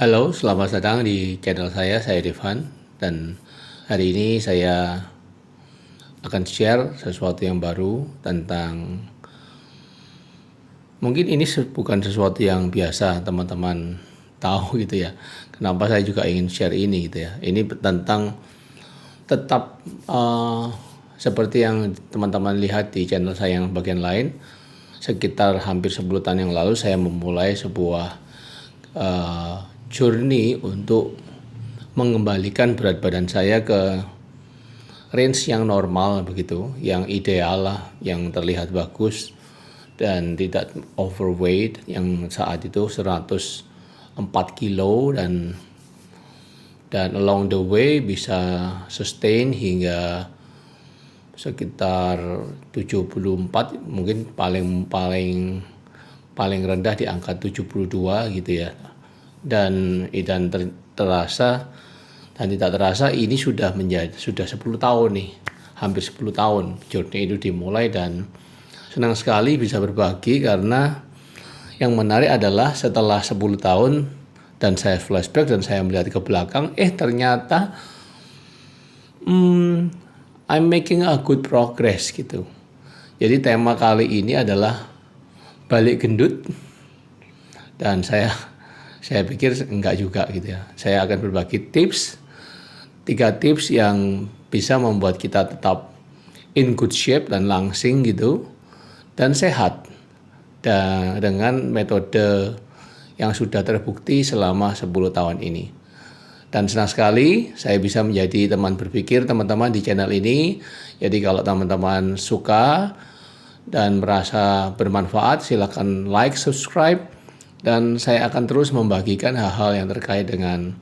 Halo, selamat datang di channel saya Irfan, dan hari ini saya akan share sesuatu yang baru tentang, mungkin ini bukan sesuatu yang biasa teman-teman tahu gitu ya. Kenapa saya juga ingin share ini gitu ya. Ini tentang tetap seperti yang teman-teman lihat di channel saya yang bagian lain, sekitar hampir 10 tahun yang lalu saya memulai sebuah journey untuk mengembalikan berat badan saya ke range yang normal begitu, yang ideal lah, yang terlihat bagus dan tidak overweight, yang saat itu 104 kilo, dan along the way bisa sustain hingga sekitar 74, mungkin paling paling paling rendah di angka 72 gitu ya. Dan terasa dan tidak terasa ini sudah 10 tahun nih, hampir 10 tahun journey itu dimulai, dan senang sekali bisa berbagi karena yang menarik adalah setelah 10 tahun dan saya flashback dan saya melihat ke belakang, ternyata I'm making a good progress gitu. Jadi tema kali ini adalah balik gendut, dan saya pikir enggak juga gitu ya. Saya akan berbagi tiga tips yang bisa membuat kita tetap in good shape dan langsing gitu, dan sehat, dan dengan metode yang sudah terbukti selama 10 tahun ini. Dan senang sekali saya bisa menjadi teman berpikir teman-teman di channel ini. Jadi kalau teman-teman suka dan merasa bermanfaat, silakan like, subscribe, dan saya akan terus membagikan hal-hal yang terkait dengan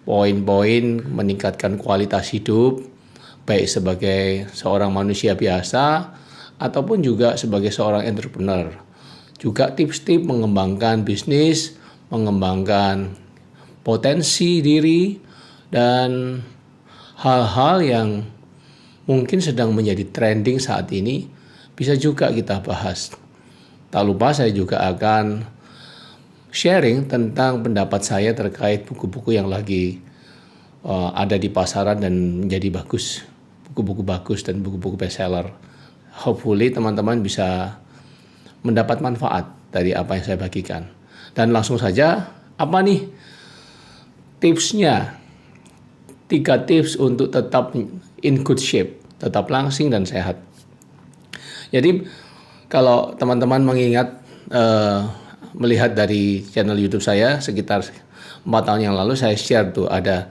poin-poin meningkatkan kualitas hidup, baik sebagai seorang manusia biasa ataupun juga sebagai seorang entrepreneur. Juga tips-tips mengembangkan bisnis, mengembangkan potensi diri, dan hal-hal yang mungkin sedang menjadi trending saat ini bisa juga kita bahas. Tak lupa saya juga akan sharing tentang pendapat saya terkait buku-buku yang lagi ada di pasaran dan menjadi bagus, buku-buku bagus dan buku-buku bestseller. Hopefully teman-teman bisa mendapat manfaat dari apa yang saya bagikan. Dan langsung saja, apa nih tipsnya? 3 tips untuk tetap in good shape, tetap langsing dan sehat. Jadi kalau teman-teman mengingat melihat dari channel YouTube saya sekitar 4 tahun yang lalu, saya share tuh ada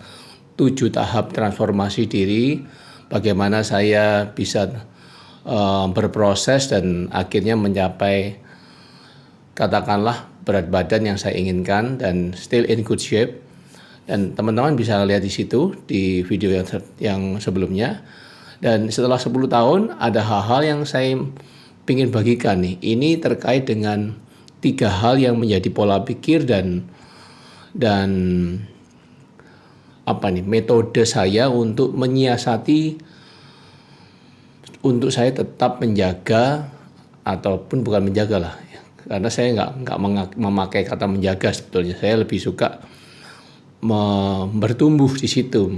7 tahap transformasi diri, bagaimana saya bisa berproses dan akhirnya mencapai katakanlah berat badan yang saya inginkan dan still in good shape. Dan teman-teman bisa lihat di situ di video yang sebelumnya. Dan setelah 10 tahun ada hal-hal yang saya ingin bagikan nih. Ini terkait dengan 3 hal yang menjadi pola pikir dan metode saya untuk menyiasati, untuk saya tetap menjaga, ataupun bukan menjaga lah, karena saya nggak memakai kata menjaga sebetulnya. Saya lebih suka bertumbuh di situ,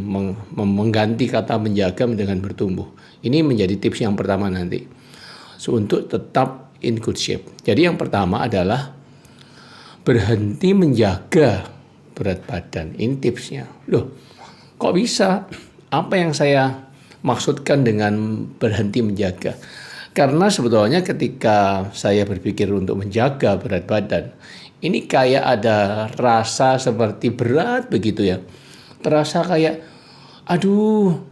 mengganti kata menjaga dengan bertumbuh. Ini menjadi tips yang pertama nanti, untuk tetap in good shape. Jadi yang pertama adalah berhenti menjaga berat badan. Ini tipsnya. Loh, kok bisa? Apa yang saya maksudkan dengan berhenti menjaga? Karena sebetulnya ketika saya berpikir untuk menjaga berat badan, ini kayak ada rasa seperti berat begitu ya. Terasa kayak, aduh,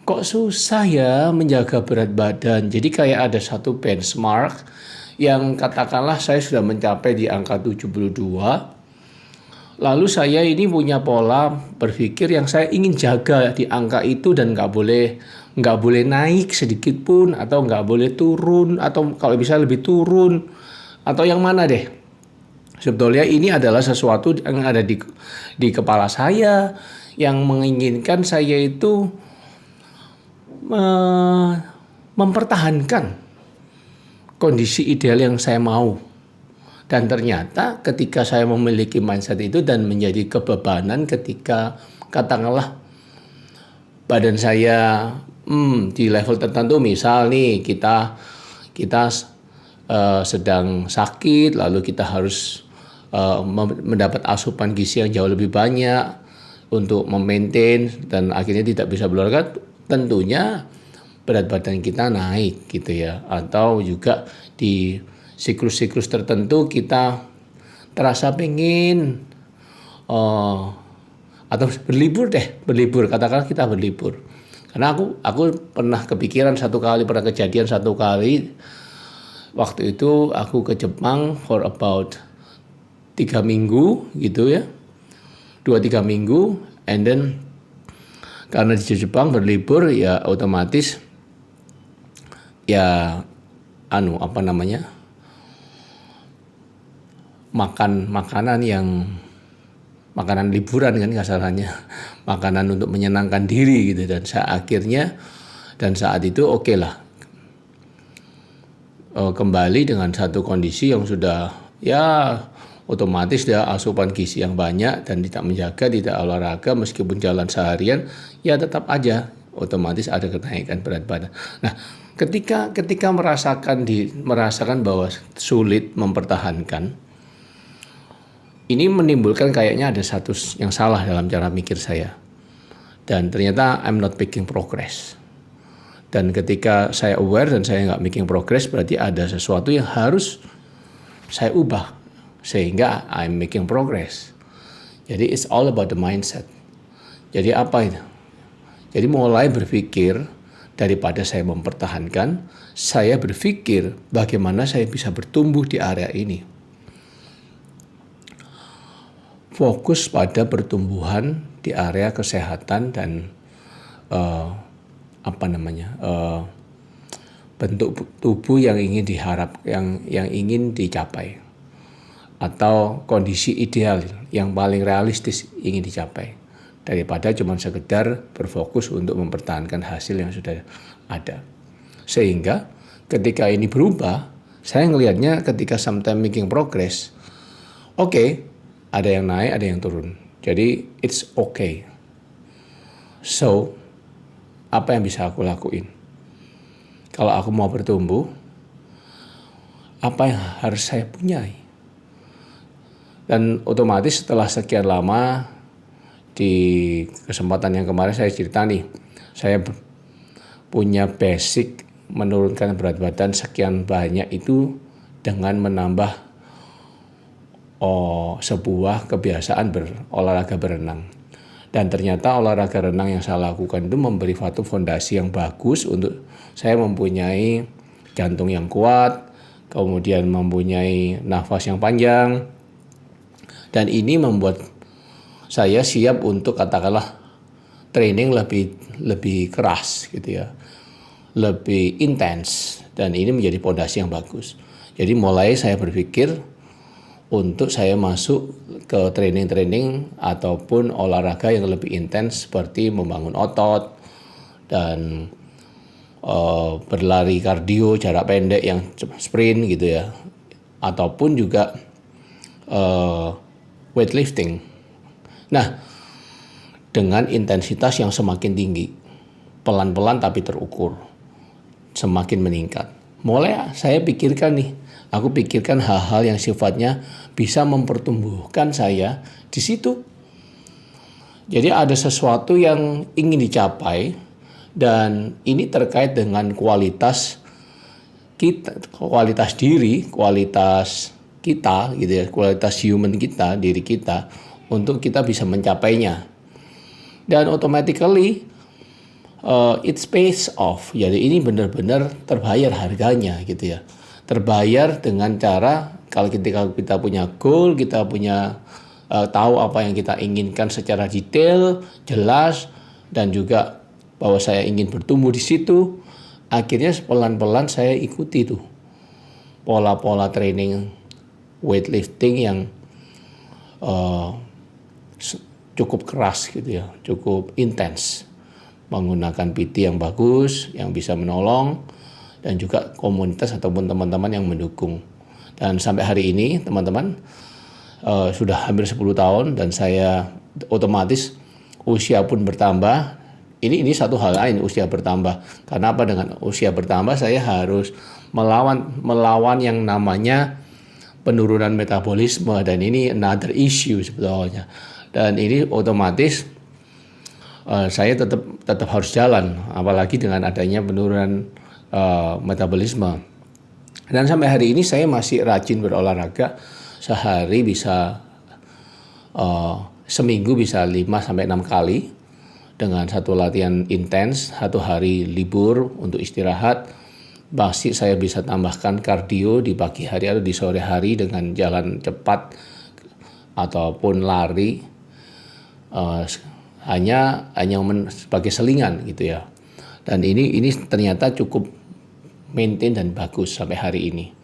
kok susah ya menjaga berat badan. Jadi kayak ada satu benchmark yang katakanlah saya sudah mencapai di angka 72. Lalu saya ini punya pola berpikir yang saya ingin jaga di angka itu, dan nggak boleh naik sedikit pun, atau nggak boleh turun, atau kalau bisa lebih turun, atau yang mana deh. Sebetulnya ini adalah sesuatu yang ada di kepala saya, yang menginginkan saya itu mempertahankan kondisi ideal yang saya mau. Dan ternyata ketika saya memiliki mindset itu dan menjadi kebebanan ketika katakanlah badan saya di level tertentu, misal nih kita sedang sakit, lalu kita harus mendapat asupan gizi yang jauh lebih banyak untuk memaintain dan akhirnya tidak bisa berolahraga, tentunya berat badan kita naik gitu ya. Atau juga di siklus-siklus tertentu kita terasa pengen atau berlibur, katakanlah kita berlibur. Karena aku pernah kepikiran kejadian satu kali, waktu itu aku ke Jepang for about 3 minggu gitu ya, 2-3 minggu, and then karena di Jepang berlibur ya otomatis ya makanan liburan kan kasarannya, makanan untuk menyenangkan diri gitu. Dan saat itu oke lah, kembali dengan satu kondisi yang sudah ya otomatis dia asupan gizi yang banyak dan tidak menjaga, tidak olahraga, meskipun jalan seharian ya tetap aja otomatis ada kenaikan berat badan. Nah, ketika merasakan bahwa sulit mempertahankan, ini menimbulkan kayaknya ada satu yang salah dalam cara mikir saya. Dan ternyata I'm not making progress. Dan ketika saya aware dan saya nggak making progress, berarti ada sesuatu yang harus saya ubah sehingga I'm making progress. Jadi it's all about the mindset. Jadi apa itu? Jadi mulai berpikir, daripada saya mempertahankan, saya berpikir bagaimana saya bisa bertumbuh di area ini. Fokus pada pertumbuhan di area kesehatan dan bentuk tubuh yang ingin yang ingin dicapai, atau kondisi ideal yang paling realistis ingin dicapai, daripada cuma sekedar berfokus untuk mempertahankan hasil yang sudah ada. Sehingga ketika ini berubah, saya ngelihatnya ketika sometimes making progress, oke, ada yang naik, ada yang turun. Jadi it's okay. So, apa yang bisa aku lakuin? Kalau aku mau bertumbuh, apa yang harus saya punyai? Dan otomatis setelah sekian lama, di kesempatan yang kemarin saya cerita nih, saya punya basic menurunkan berat badan sekian banyak itu dengan menambah sebuah kebiasaan olahraga berenang. Dan ternyata olahraga renang yang saya lakukan itu memberi satu fondasi yang bagus untuk saya mempunyai jantung yang kuat, kemudian mempunyai nafas yang panjang, dan ini membuat saya siap untuk katakanlah training lebih keras gitu ya, lebih intens, dan ini menjadi fondasi yang bagus. Jadi mulai saya berpikir untuk saya masuk ke training ataupun olahraga yang lebih intens seperti membangun otot dan berlari kardio jarak pendek yang sprint gitu ya, ataupun juga weightlifting. Nah, dengan intensitas yang semakin tinggi, pelan-pelan tapi terukur, semakin meningkat. Mulai saya pikirkan hal-hal yang sifatnya bisa mempertumbuhkan saya di situ. Jadi ada sesuatu yang ingin dicapai, dan ini terkait dengan kualitas kita, kualitas diri, kualitas kita gitu ya, kualitas human kita, diri kita, untuk kita bisa mencapainya. Dan automatically it pays off. Jadi ini benar-benar terbayar harganya gitu ya. Terbayar dengan cara kalau kita punya goal, kita punya tahu apa yang kita inginkan secara detail, jelas, dan juga bahwa saya ingin bertumbuh di situ. Akhirnya pelan-pelan saya ikuti tuh pola-pola training weightlifting yang cukup keras gitu ya, cukup intens, menggunakan PT yang bagus, yang bisa menolong, dan juga komunitas ataupun teman-teman yang mendukung. Dan sampai hari ini teman-teman sudah hampir 10 tahun dan saya otomatis usia pun bertambah. Ini satu hal lain, usia bertambah. Karena apa? Dengan usia bertambah saya harus melawan yang namanya penurunan metabolisme, dan ini another issue sebetulnya. Dan ini otomatis saya tetap harus jalan, apalagi dengan adanya penurunan metabolisme. Dan sampai hari ini saya masih rajin berolahraga, sehari bisa seminggu bisa 5-6 kali dengan satu latihan intens, satu hari libur untuk istirahat. Masih saya bisa tambahkan kardio di pagi hari atau di sore hari dengan jalan cepat ataupun lari, hanya sebagai selingan gitu ya. Dan ini ternyata cukup maintain dan bagus sampai hari ini.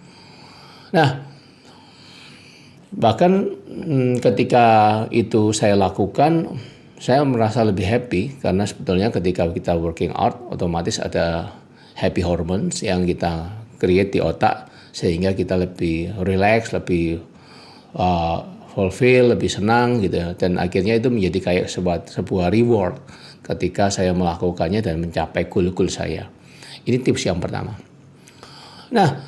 Nah, bahkan ketika itu saya lakukan, saya merasa lebih happy karena sebetulnya ketika kita working out otomatis ada happy hormones yang kita create di otak sehingga kita lebih relax, lebih fulfill, lebih senang gitu ya. Dan akhirnya itu menjadi kayak sebuah reward ketika saya melakukannya dan mencapai goal-goal saya. Ini tips yang pertama. Nah,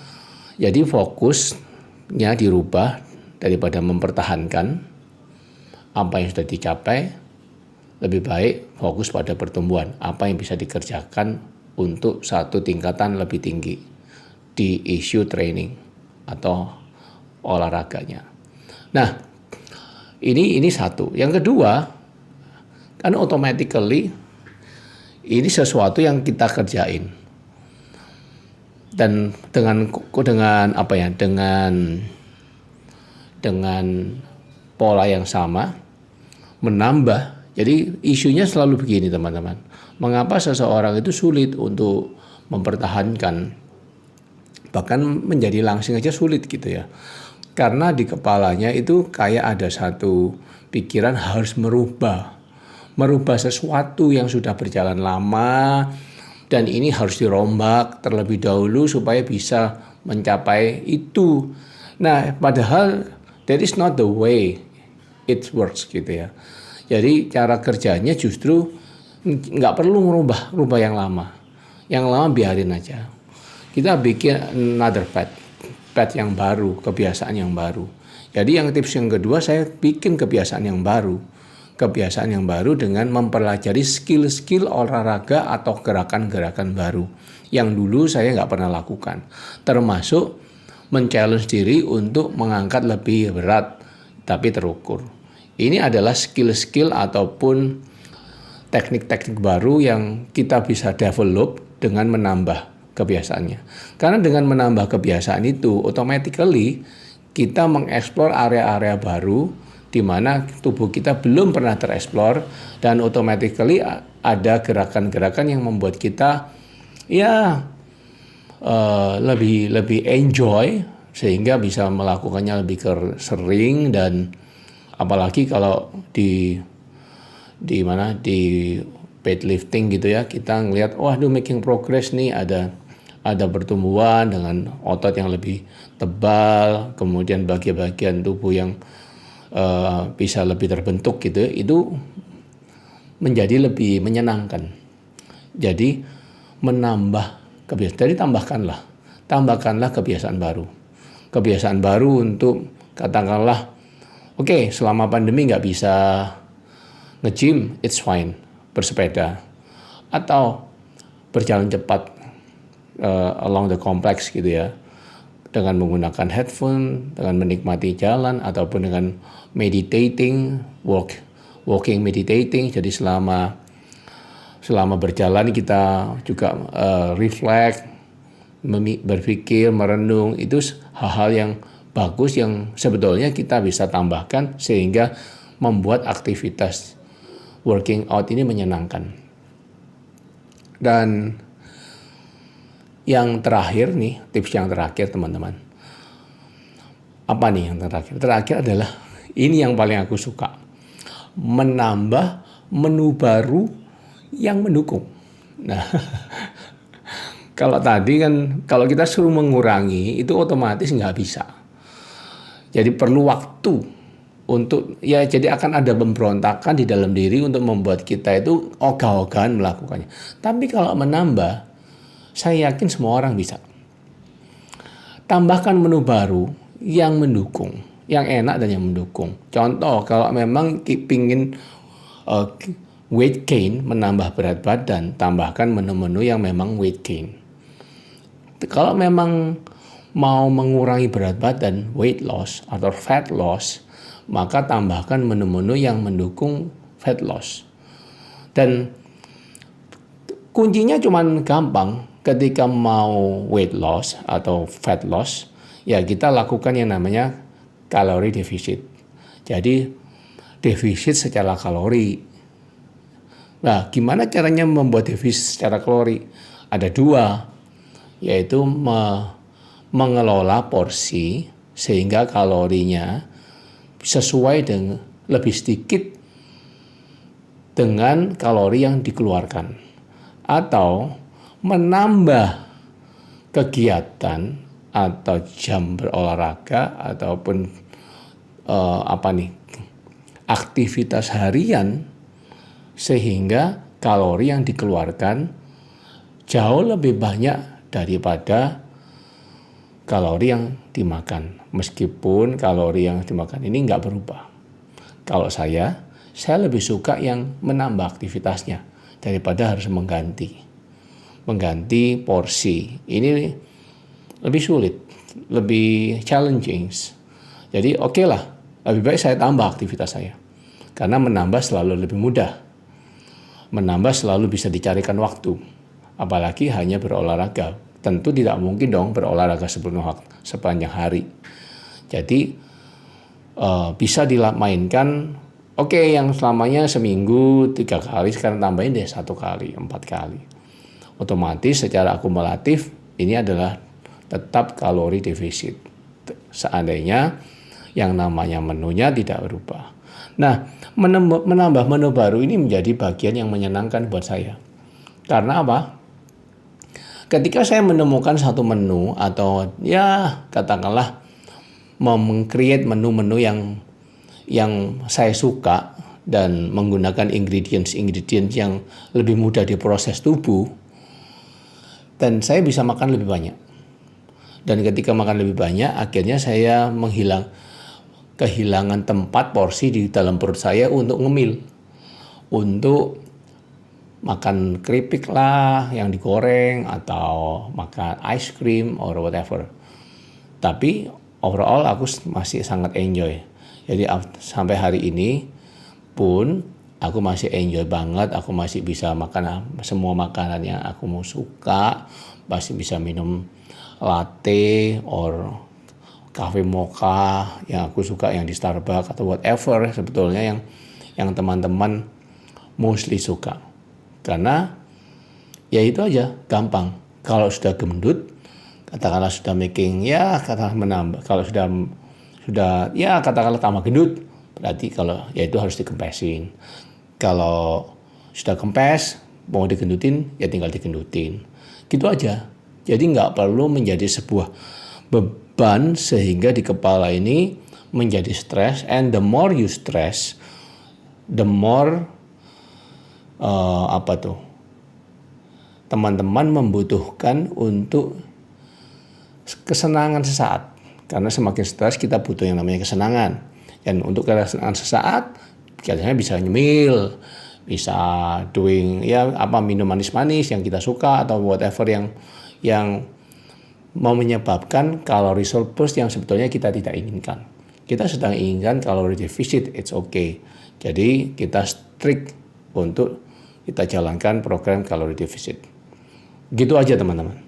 jadi fokusnya dirubah daripada mempertahankan apa yang sudah dicapai, lebih baik fokus pada pertumbuhan, apa yang bisa dikerjakan untuk satu tingkatan lebih tinggi di isu training atau olahraganya. Nah, ini satu. Yang kedua, kan automatically ini sesuatu yang kita kerjain. Dan dengan apa ya? Dengan pola yang sama menambah. Jadi isunya selalu begini, teman-teman. Mengapa seseorang itu sulit untuk mempertahankan, bahkan menjadi langsing aja sulit gitu ya. Karena di kepalanya itu kayak ada satu pikiran harus merubah sesuatu yang sudah berjalan lama, dan ini harus dirombak terlebih dahulu supaya bisa mencapai itu. Nah, padahal that is not the way it works gitu ya. Jadi cara kerjanya justru nggak perlu merubah yang lama. Yang lama biarin aja. Kita bikin another path yang baru, kebiasaan yang baru. Jadi yang tips yang kedua, saya bikin kebiasaan yang baru. Kebiasaan yang baru dengan mempelajari skill-skill olahraga atau gerakan-gerakan baru yang dulu saya nggak pernah lakukan. Termasuk men-challenge diri untuk mengangkat lebih berat tapi terukur. Ini adalah skill-skill ataupun teknik-teknik baru yang kita bisa develop dengan menambah kebiasaannya. Karena dengan menambah kebiasaan itu, automatically kita mengeksplor area-area baru di mana tubuh kita belum pernah tereksplor, dan automatically ada gerakan-gerakan yang membuat kita lebih enjoy sehingga bisa melakukannya lebih sering. Dan apalagi kalau di weightlifting gitu ya, kita ngelihat making progress nih, ada pertumbuhan dengan otot yang lebih tebal, kemudian bagian-bagian tubuh yang bisa lebih terbentuk gitu, itu menjadi lebih menyenangkan. Jadi menambah kebiasaan, jadi tambahkanlah kebiasaan baru untuk katakanlah selama pandemi nggak bisa nge-gym, it's fine, bersepeda atau berjalan cepat along the complex gitu ya, dengan menggunakan headphone, dengan menikmati jalan ataupun dengan walking meditating. Jadi selama berjalan kita juga reflect, berpikir, merenung. Itu hal-hal yang bagus yang sebetulnya kita bisa tambahkan sehingga membuat aktivitas working out ini menyenangkan. Dan yang terakhir nih, tips yang terakhir teman-teman. Apa nih yang terakhir? Terakhir adalah ini yang paling aku suka. Menambah menu baru yang mendukung. Nah, kalau tadi kan kalau kita suruh mengurangi itu otomatis nggak bisa. Jadi perlu waktu untuk ya, jadi akan ada pemberontakan di dalam diri untuk membuat kita itu ogah-ogahan melakukannya. Tapi kalau menambah, saya yakin semua orang bisa. Tambahkan menu baru yang mendukung, yang enak dan yang mendukung. Contoh, kalau memang pingin weight gain, menambah berat badan, tambahkan menu-menu yang memang weight gain. Kalau memang mau mengurangi berat badan, weight loss atau fat loss, maka tambahkan menu-menu yang mendukung fat loss. Dan kuncinya cuman gampang, ketika mau weight loss atau fat loss, ya kita lakukan yang namanya kalori defisit. Jadi defisit secara kalori. Nah, gimana caranya membuat defisit secara kalori? Ada dua, yaitu mengelola porsi sehingga kalorinya sesuai dengan lebih sedikit dengan kalori yang dikeluarkan, atau menambah kegiatan atau jam berolahraga ataupun aktivitas harian sehingga kalori yang dikeluarkan jauh lebih banyak daripada kalori yang dimakan. Meskipun kalori yang dimakan ini nggak berubah. Kalau saya lebih suka yang menambah aktivitasnya daripada harus mengganti porsi. Ini lebih sulit, lebih challenging. Jadi oke lah, lebih baik saya tambah aktivitas saya. Karena menambah selalu lebih mudah. Menambah selalu bisa dicarikan waktu. Apalagi hanya berolahraga. Tentu tidak mungkin dong berolahraga sepanjang hari. Jadi bisa dimainkan. Oke, yang selamanya seminggu 3 kali, sekarang tambahin deh 1 kali, 4 kali. Otomatis secara akumulatif ini adalah tetap kalori defisit. Seandainya yang namanya menunya tidak berubah. Nah, menambah menu baru ini menjadi bagian yang menyenangkan buat saya. Karena apa? Ketika saya menemukan satu menu atau ya katakanlah meng-create menu-menu yang saya suka dan menggunakan ingredients yang lebih mudah diproses tubuh, dan saya bisa makan lebih banyak. Dan ketika makan lebih banyak, akhirnya saya kehilangan tempat porsi di dalam perut saya untuk ngemil. Untuk makan keripik lah yang digoreng atau makan ice cream or whatever. Tapi overall aku masih sangat enjoy. Jadi sampai hari ini pun aku masih enjoy banget, aku masih bisa makan semua makanan yang aku mau suka, masih bisa minum latte or cafe mocha yang aku suka, yang di Starbucks atau whatever sebetulnya yang teman-teman mostly suka. Karena ya itu aja, gampang. Kalau sudah gendut, katakanlah sudah katakanlah menambah. Kalau sudah katakanlah tambah gendut, berarti kalau ya itu harus dikempesin. Kalau sudah kempes, mau digendutin, ya tinggal digendutin. Gitu aja. Jadi nggak perlu menjadi sebuah beban sehingga di kepala ini menjadi stres. And the more you stress, the more teman-teman membutuhkan untuk kesenangan sesaat. Karena semakin stres kita butuh yang namanya kesenangan. Dan untuk kesenangan sesaat, biasanya bisa nyemil, bisa minum manis-manis yang kita suka atau whatever yang mau menyebabkan kalori surplus yang sebetulnya kita tidak inginkan. Kita sedang inginkan kalori defisit, it's okay. Jadi kita strict untuk kita jalankan program kalori defisit. Gitu aja teman-teman.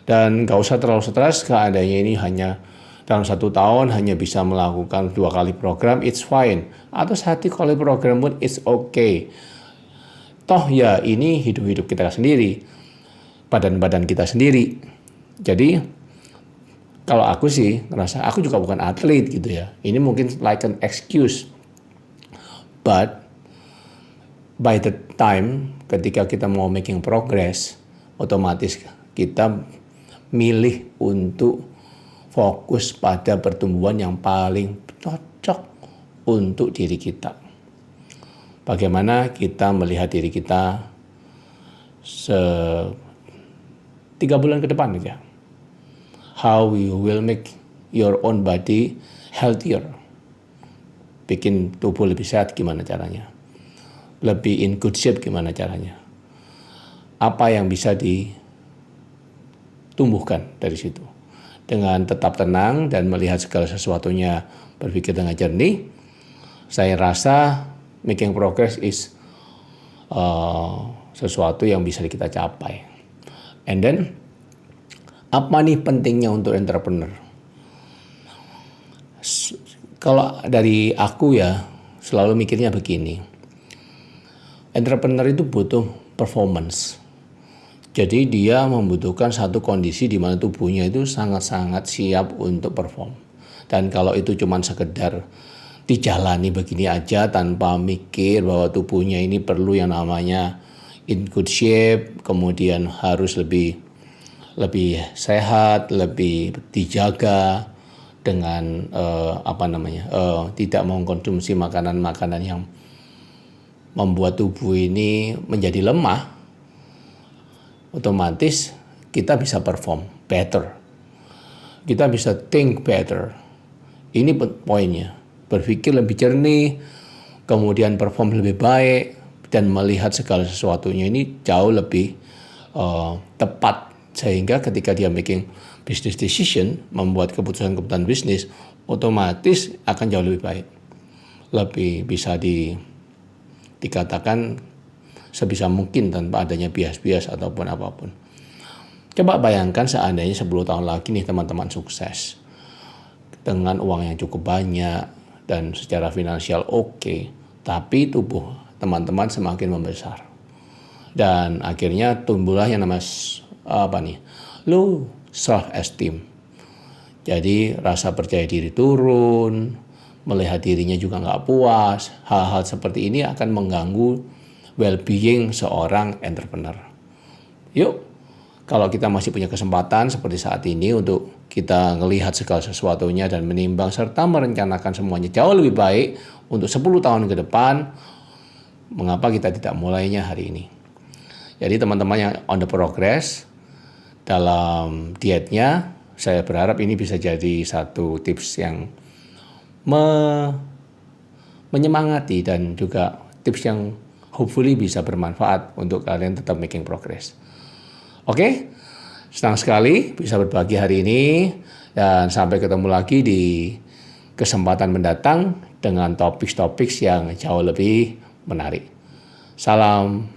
Dan gak usah terlalu stres, keadaannya ini hanya dalam 1 tahun hanya bisa melakukan 2 kali program, it's fine. Atau 1 kali program pun it's okay. Toh ya ini hidup-hidup kita sendiri, badan-badan kita sendiri. Jadi kalau aku sih ngerasa aku juga bukan atlet gitu ya. Ini mungkin like an excuse. But by the time ketika kita mau making progress, otomatis kita milih untuk fokus pada pertumbuhan yang paling cocok untuk diri kita. Bagaimana kita melihat diri kita 3 bulan ke depan ya. How you will make your own body healthier. Bikin tubuh lebih sehat gimana caranya? Lebih in good shape gimana caranya? Apa yang bisa ditumbuhkan dari situ? Dengan tetap tenang dan melihat segala sesuatunya, berpikir dengan jernih, saya rasa making progress is sesuatu yang bisa kita capai. And then, apa nih pentingnya untuk entrepreneur? Kalau dari aku ya, selalu mikirnya begini. Entrepreneur itu butuh performance. Jadi dia membutuhkan satu kondisi di mana tubuhnya itu sangat-sangat siap untuk perform. Dan kalau itu cuma sekedar dijalani begini aja tanpa mikir bahwa tubuhnya ini perlu yang namanya in good shape, kemudian harus lebih sehat, lebih dijaga dengan tidak mengkonsumsi makanan-makanan yang membuat tubuh ini menjadi lemah, otomatis kita bisa perform better. Kita bisa think better. Ini poinnya. Berpikir lebih jernih, kemudian perform lebih baik, dan melihat segala sesuatunya ini jauh lebih tepat. Sehingga ketika dia making business decision, membuat keputusan-keputusan bisnis, otomatis akan jauh lebih baik. Lebih bisa dikatakan sebisa mungkin tanpa adanya bias-bias ataupun apapun. Coba bayangkan seandainya 10 tahun lagi nih teman-teman sukses. Dengan uang yang cukup banyak dan secara finansial oke, tapi tubuh teman-teman semakin membesar. Dan akhirnya tumbuhlah yang namanya low self-esteem. Jadi rasa percaya diri turun, melihat dirinya juga nggak puas. Hal-hal seperti ini akan mengganggu well-being seorang entrepreneur. Yuk, kalau kita masih punya kesempatan seperti saat ini untuk kita melihat segala sesuatunya dan menimbang serta merencanakan semuanya jauh lebih baik untuk 10 tahun ke depan, mengapa kita tidak mulainya hari ini? Jadi teman-teman yang on the progress dalam dietnya, saya berharap ini bisa jadi satu tips yang menyemangati dan juga tips yang hopefully bisa bermanfaat untuk kalian tetap making progress. Oke, senang sekali bisa berbagi hari ini dan sampai ketemu lagi di kesempatan mendatang dengan topik-topik yang jauh lebih menarik. Salam